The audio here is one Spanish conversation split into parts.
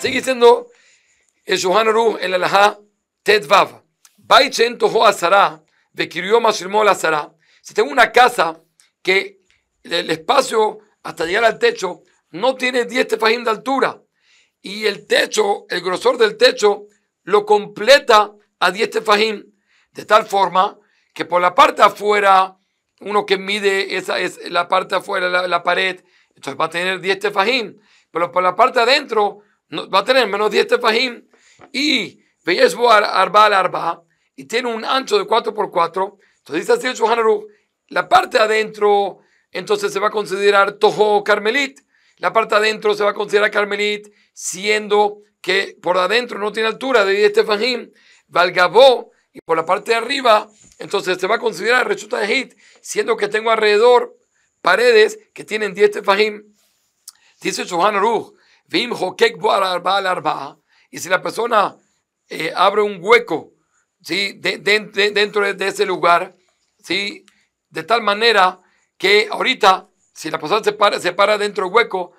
Sigue siendo el Shulchan Aruch en la Alajá Tetvav. Bait she'en toho asara ve'kiriyo mashilmo asara. Si tengo una casa que el espacio hasta llegar al techo no tiene 10 tefajim de altura y el techo, el grosor del techo lo completa a 10 tefajim, de tal forma que por la parte de afuera, uno que mide esa es la parte de afuera, la pared, entonces va a tener 10 tefajim, pero por la parte de adentro va a tener menos 10 tefajim y Veyesbo arba al arba y tiene un ancho de 4x4. Entonces dice así el Shulchan Aruch, la parte de adentro entonces se va a considerar Toho Carmelit, la parte de adentro se va a considerar Carmelit, siendo que por adentro no tiene altura de 10 tefajim, Valgabó, y por la parte de arriba entonces se va a considerar Reshut Hayahid, siendo que tengo alrededor paredes que tienen 10 tefajim. Dice el Shulchan Aruch, Vim hokek bo arba al arba, y si la persona abre un hueco, ¿sí? dentro de ese lugar, ¿sí? De tal manera que ahorita, si la persona se para dentro del hueco,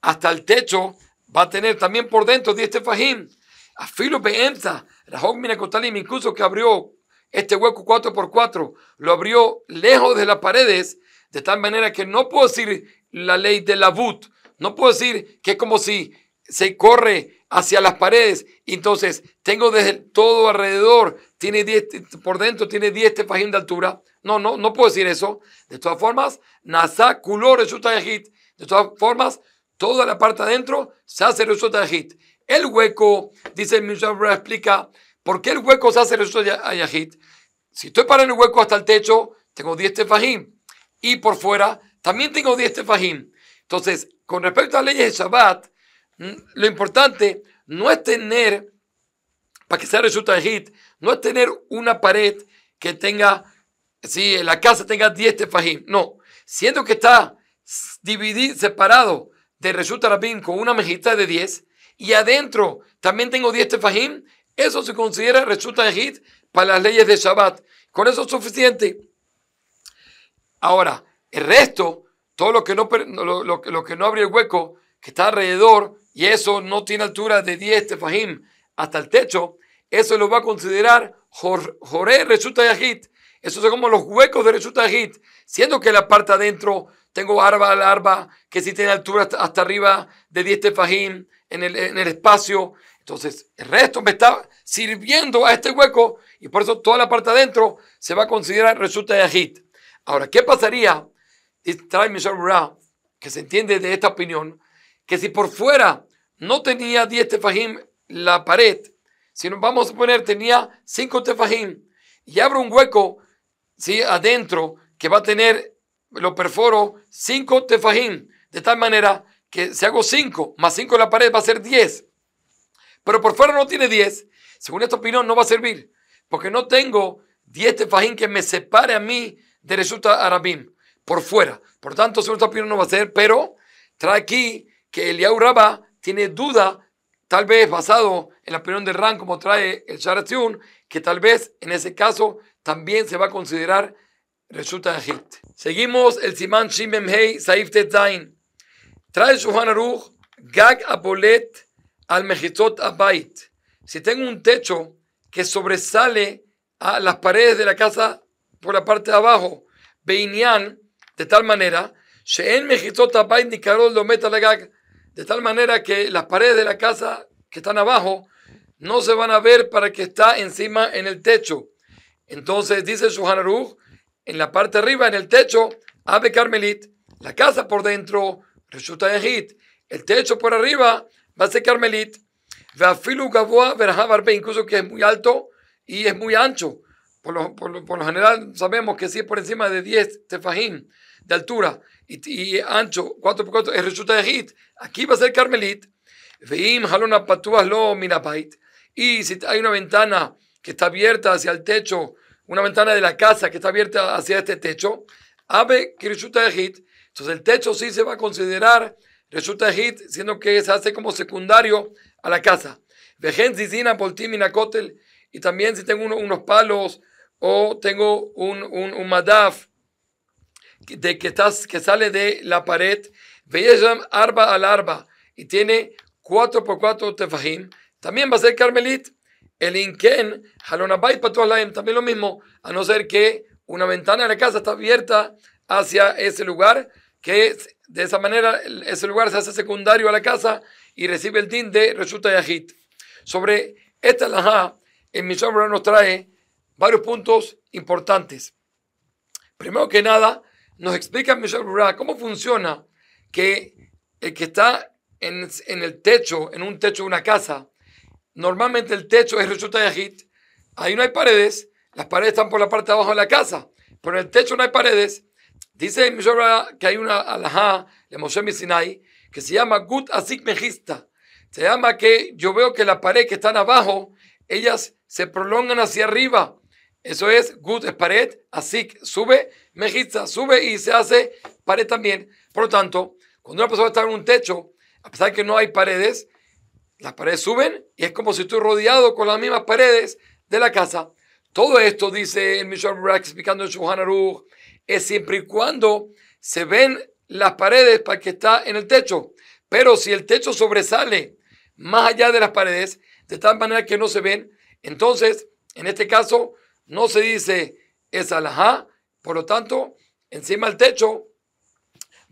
hasta el techo va a tener también por dentro 10 tefajim. Afilo beemsa, la Hogmina Kotalim, incluso que abrió este hueco 4x4, lo abrió lejos de las paredes, de tal manera que no puedo decir la ley de la But, no puedo decir que es como si se corre hacia las paredes, y entonces tengo desde todo alrededor, tiene 10, por dentro tiene 10 tefajim de altura. No puedo decir eso. De todas formas, Nasa Kulor Reshut Hayahid. De todas formas, toda la parte adentro se hace Reshut Hayahid. El hueco, dice el Mishnah, explica por qué el hueco se hace Reshut Hayahid. Si estoy parando el hueco hasta el techo, tengo 10 tefajim. Y por fuera, también tengo 10 tefajim. Entonces, con respecto a las leyes de Shabbat, lo importante no es tener, para que sea Reshut Hayahid, no es tener una pared que tenga, si la casa tenga 10 tefajim. No, siendo que está dividido, separado de Reshut Rabim con una mejita de 10, y adentro también tengo 10 tefajim, eso se considera Reshut Hayahid para las leyes de Shabbat. Con eso es suficiente. Ahora, el resto, todo lo que no abre el hueco, que está alrededor, y eso no tiene altura de 10 tefajim hasta el techo, eso lo va a considerar Joré Reshut Hayahid. Esos son como los huecos de Reshut Hayahid, siendo que la parte adentro tengo arba al arba, que sí tiene altura hasta arriba de 10 tefajim en el espacio. Entonces, el resto me está sirviendo a este hueco, y por eso toda la parte adentro se va a considerar Reshut Hayahid. Ahora, ¿qué pasaría? Trae Mishnah Berurah, que se entiende de esta opinión, que si por fuera no tenía 10 tefajim la pared, sino vamos a poner tenía 5 tefajim, y abro un hueco, ¿sí? Adentro, que va a tener, lo perforo 5 tefajim, de tal manera que si hago 5 más 5 en la pared va a ser 10, pero por fuera no tiene 10, según esta opinión no va a servir, porque no tengo 10 tefajim que me separe a mí de Reshut Arabim por fuera. Por tanto, según esta opinión no va a ser, pero trae aquí que Eliyahu Rabba tiene duda, tal vez basado en la opinión de Ran, como trae el Sha'ar HaTziyun, que tal vez en ese caso también se va a considerar Reshut Hayahid. Seguimos el Siman Shin Mem Hei Saif Tet Zayin. Trae el Shulchan Aruch Gag Abolet al Mechitzot Abayit. Si tengo un techo que sobresale a las paredes de la casa por la parte de abajo, Beinian, de tal manera, She'en Mechitzot Abayit ni Karol Lomet al Gag, de tal manera que las paredes de la casa que están abajo no se van a ver para que está encima en el techo. Entonces dice el Shulchan Aruch, en la parte de arriba, en el techo, Ave Carmelit, la casa por dentro, Reshut Hayahid, el techo por arriba va a ser Carmelit, Ve'afilu Gavoa Verhav Arbe, incluso que es muy alto y es muy ancho. Por lo general sabemos que si es por encima de 10 tefajim de altura y ancho 4x4 es Reshut Hayahid, aquí va a ser Carmelit. Veim halona patuas lo minabait, y si hay una ventana que está abierta hacia el techo, una ventana de la casa que está abierta hacia este techo, Ave Reshut Hayahid, entonces el techo sí se va a considerar Reshut Hayahid, siendo que se hace como secundario a la casa. Vejen zizina poltim minakotel, y también si tengo unos palos o tengo un madaf que sale de la pared, veyesham arba al arba, y tiene 4 por 4 tefajim, también va a ser carmelit. El inken, halonabait patualaim, también lo mismo, a no ser que una ventana de la casa está abierta hacia ese lugar, que de esa manera ese lugar se hace secundario a la casa y recibe el din de Reshut Hayahit. Sobre esta halajá, el Mishnah Berurah nos trae varios puntos importantes. Primero que nada, nos explica el Mishnah Berurah cómo funciona que el que está en el techo, en un techo de una casa, normalmente el techo es Reshut Hayahit, ahí no hay paredes, las paredes están por la parte de abajo de la casa, pero en el techo no hay paredes. Dice el Mishnah Berurah que hay una halajá de Moshe Sinai que se llama Gut Asik Mejista. Se llama que yo veo que las paredes que están abajo, ellas se prolongan hacia arriba. Eso es Gut es pared, Asik sube, Mejista sube y se hace pared también. Por lo tanto, cuando una persona está en un techo, a pesar de que no hay paredes, las paredes suben y es como si estoy rodeado con las mismas paredes de la casa. Todo esto, dice el Mishnah Berurah explicando en Shulchan Aruch, es siempre y cuando se ven las paredes para que está en el techo. Pero si el techo sobresale más allá de las paredes, de tal manera que no se ven, entonces, en este caso, no se dice esa halajá, por lo tanto, encima del techo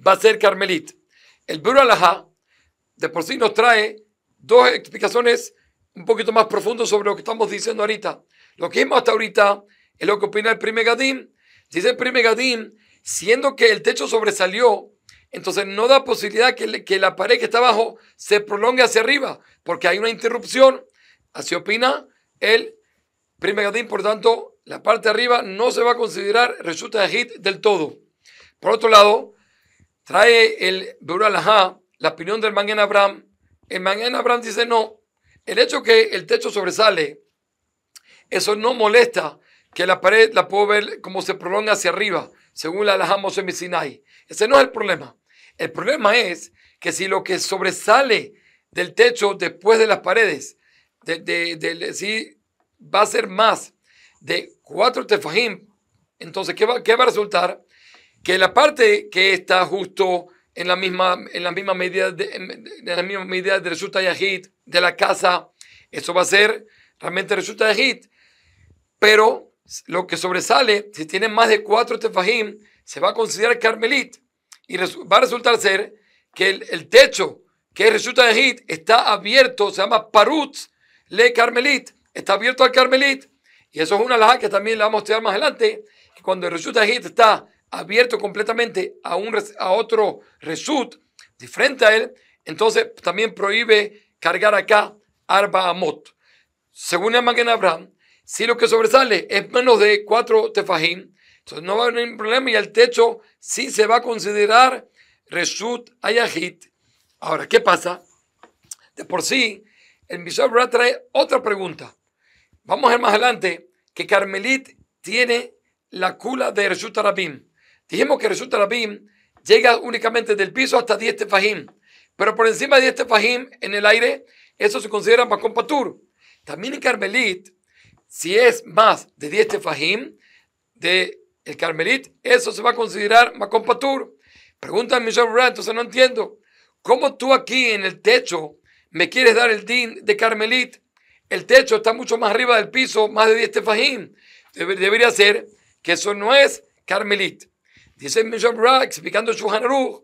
va a ser carmelit. El Biur Halajá de por sí nos trae dos explicaciones un poquito más profundas sobre lo que estamos diciendo ahorita. Lo que vimos hasta ahorita es lo que opina el Pri Megadim. Dice el Pri Megadim, siendo que el techo sobresalió, entonces no da posibilidad que la pared que está abajo se prolongue hacia arriba, porque hay una interrupción. Así opina el Pri Megadim. Por tanto, la parte de arriba no se va a considerar Reshut Hayahit del todo. Por otro lado, trae el Biur Halajá la opinión del Magen Avraham. El Magen Avraham dice no, el hecho que el techo sobresale, eso no molesta que la pared la puedo ver como se prolonga hacia arriba, según la halajá Moshe Sinai. Ese no es el problema. El problema es que si lo que sobresale del techo después de las paredes, si va a ser más de 4 tefajim, entonces ¿qué va a resultar? Que la parte que está justo en la misma medida de Reshut Hayahit de la casa, eso va a ser realmente Reshut Hayahit. Pero lo que sobresale, si tiene más de 4 tefajim, se va a considerar carmelit. Y va a resultar ser que el techo, que es Reshut Hayahit, está abierto, se llama Parutz le carmelit. Está abierto al carmelit. Y eso es una halajá que también la vamos a estudiar más adelante, que cuando el Reshut Hayahit está abierto completamente a otro Reshut, diferente a él, entonces también prohíbe cargar acá Arba Amot. Según el Magen Avraham, si lo que sobresale es menos de 4 tefajim, entonces no va a haber ningún problema y el techo sí se va a considerar Reshut Hayahit. Ahora, ¿qué pasa? De por sí, el Mishnah Berurah trae otra pregunta. Vamos a ver más adelante que Carmelit tiene la kula de Reshut Rabim. Dijimos que Reshut Rabim llega únicamente del piso hasta 10 tefajim, pero por encima de 10 tefajim en el aire, eso se considera makom patur. También en Carmelit, si es más de 10 tefajim de el Carmelit, eso se va a considerar makom patur. Pregunta a Mishnah Berurah, entonces no entiendo. ¿Cómo tú aquí en el techo me quieres dar el din de Carmelit? El techo está mucho más arriba del piso, más de 10 tefajim. Debería ser que eso no es Carmelit. Dice el Mishnah Berurah, explicando Shulchan Aruch,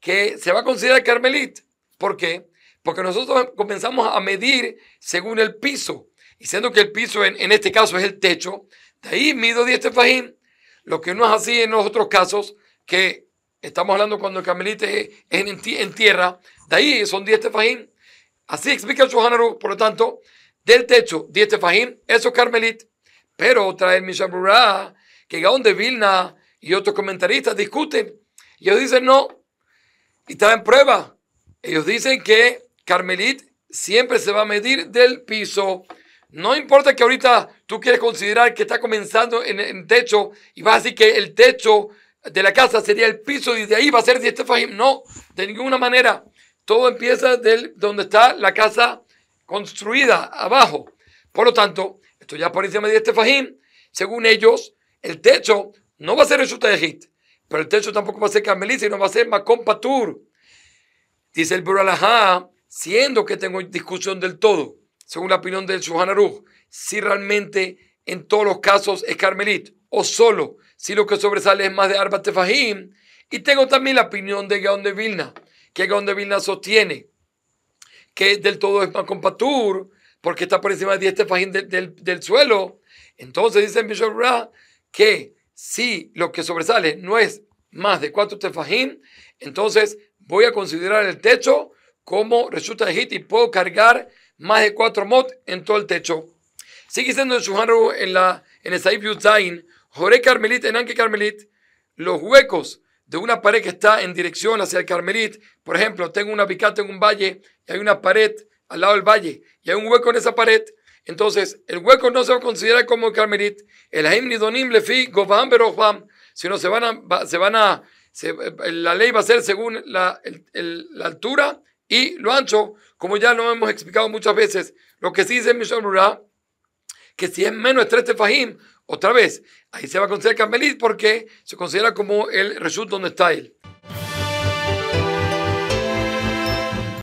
que se va a considerar Carmelit. ¿Por qué? Porque nosotros comenzamos a medir según el piso. Y siendo que el piso en este caso es el techo, de ahí mido 10 tefajim. Lo que no es así en los otros casos, que estamos hablando cuando el Carmelit es en tierra, de ahí son 10 tefajim. Así explica el Shulchan Aruch. Por lo tanto, del techo 10 tefajim, eso es Carmelit. Pero trae el Mishnah Berurah que Gaón de Vilna y otros comentaristas discuten. Y ellos dicen no. Y traen prueba. Ellos dicen que Carmelit siempre se va a medir del piso. No importa que ahorita tú quieres considerar que está comenzando en techo y vas a decir que el techo de la casa sería el piso y de ahí va a ser 10 tefajim. No, de ninguna manera. Todo empieza donde está la casa construida, abajo. Por lo tanto, esto ya por encima de 10 tefajim. Según ellos, el techo no va a ser Reshut Hayahit, pero el techo tampoco va a ser Carmelit, sino va a ser makom patur. Dice el Biur Halajá, siendo que tengo discusión del todo, según la opinión del Shulchan Aruch, si realmente en todos los casos es carmelit, o solo si lo que sobresale es más de Arba Tefahim. Y tengo también la opinión de Gaon de Vilna, que Gaon de Vilna sostiene que del todo es más compatur, porque está por encima de 10 tefajim del suelo. Entonces dice Bishop Ra que si lo que sobresale no es más de 4 tefajim, entonces voy a considerar el techo como resulta de hit y puedo cargar más de 4 mot en todo el techo. Sigue siendo el Shulchan Aruch en el Saif Yudzain, Joré Carmelit, en Anque Carmelit, los huecos de una pared que está en dirección hacia el Carmelit. Por ejemplo, tengo una picata en un valle y hay una pared al lado del valle y hay un hueco en esa pared. Entonces, el hueco no se va a considerar como el Carmelit. El Haim Nidonim Lefi Govam Berohbam, sino la ley va a ser según la altura y lo ancho, como ya lo hemos explicado muchas veces. Lo que sí dice Mishon Rura, que si es menos de 3 tefajim, otra vez, ahí se va a considerar Carmelit porque se considera como el reshut donde está él.